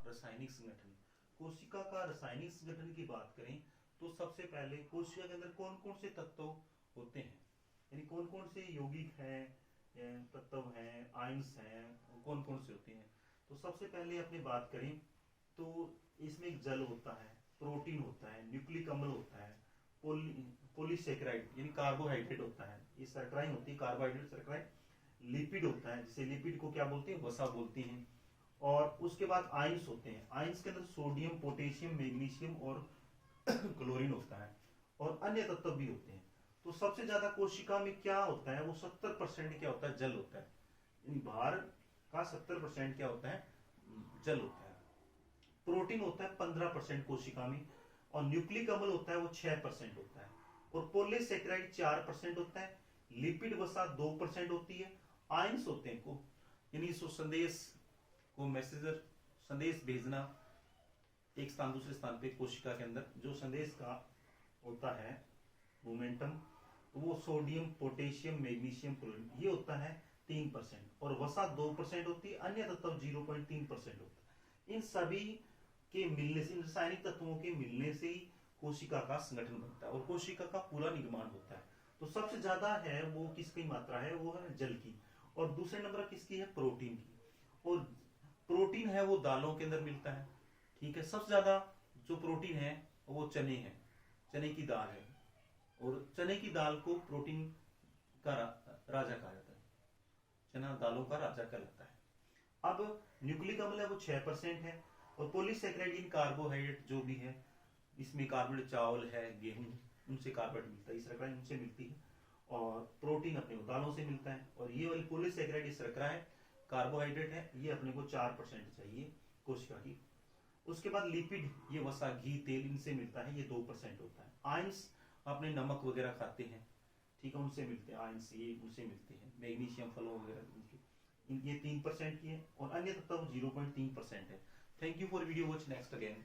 रासायनिक संगठन। कोशिका का रासायनिक संगठन की बात करें तो सबसे पहले कोशिका के अंदर कौन कौन से तत्व होते हैं, यानी कौन कौन से यौगिक हैं, तत्व हैं, आयंस हैं, कौन कौन से होते हैं। तो सबसे पहले अपनी बात करें तो इसमें एक जल होता है, प्रोटीन होता है, न्यूक्लिक अम्ल होता है, पॉलीसेकेराइड यानी कार्बोहाइड्रेट होता है, ये सरक्राइन होती है, कार्बोहाइड्रेट सरक्राइन, लिपिड होता है, जिसे लिपिड को क्या बोलते हैं, वसा बोलते हैं। और उसके बाद आयंस होते हैं, आयंस के अंदर सोडियम, पोटेशियम, मैग्नीशियम और क्लोरीन होता है, और अन्य तत्व भी होते हैं। तो सबसे ज्यादा कोशिका में क्या होता है, वो 70% क्या होता है, जल होता है, यानी बाहर का 70% क्या होता है, जल होता है। प्रोटीन होता है 15% कोशिका में, और न्यूक्लिक अम्ल होता है वो 6% होता है, और पॉलीसेकेराइड 4% होता है, लिपिड वसा 2% होती है, आयंस होते हैं को यानी संदेश को मैसेजर संदेश भेजना एक स्थान दूसरे स्थान पे कोशिका के अंदर, जो संदेश का होता है मोमेंटम, तो वो सोडियम, पोटेशियम, मैग्नीशियम, क्लोरीन ये होता है 3%, और वसा 2% होती है, अन्य तत्व 0.3% होता है। इन सभी के मिलने से, इन रासायनिक तत्वों के मिलने से ही कोशिका का संगठन बनता है और कोशिका का पूरा निर्माण होता है। तो सबसे ज्यादा है वो किसकी मात्रा है, वो है जल की, और दूसरे नंबर किसकी है, प्रोटीन की। और प्रोटीन है वो दालों के अंदर मिलता है, ठीक है। सबसे ज्यादा जो प्रोटीन है वो चने हैं, चने की दाल है, और चने की दाल को प्रोटीन का राजा कहा जाता है, चना दालों का राजा कहलाता है। अब न्यूक्लिक अम्ल है वो 6% है, और पॉलीसेकेराइड इन कार्बोहाइड्रेट जो भी है, इसमें कार्बोहाइड्रेट चावल है, गेहूं, उनसे कार्बोहाइड्रेट मिलता है, शर्करा उनसे मिलती है, और प्रोटीन अपने को दालों से मिलता है। और ये वाली पॉलीसेकेराइड ये शर्करा है, कार्बोहाइड्रेट है, ये अपने को 4% चाहिए कोशिका की। उसके बाद लिपिड ये वसा, घी, तेल, इनसे मिलता है, ये 2% होता है। आयंस अपने नमक वगैरह खाते हैं, ठीक है, उनसे मिलते हैं आयंस, ये उनसे मिलते हैं, मैग्नीशियम फलों वगैरह ये 3% की है, और अन्य तत्व 0.3% है। Thank you for video watch, next again.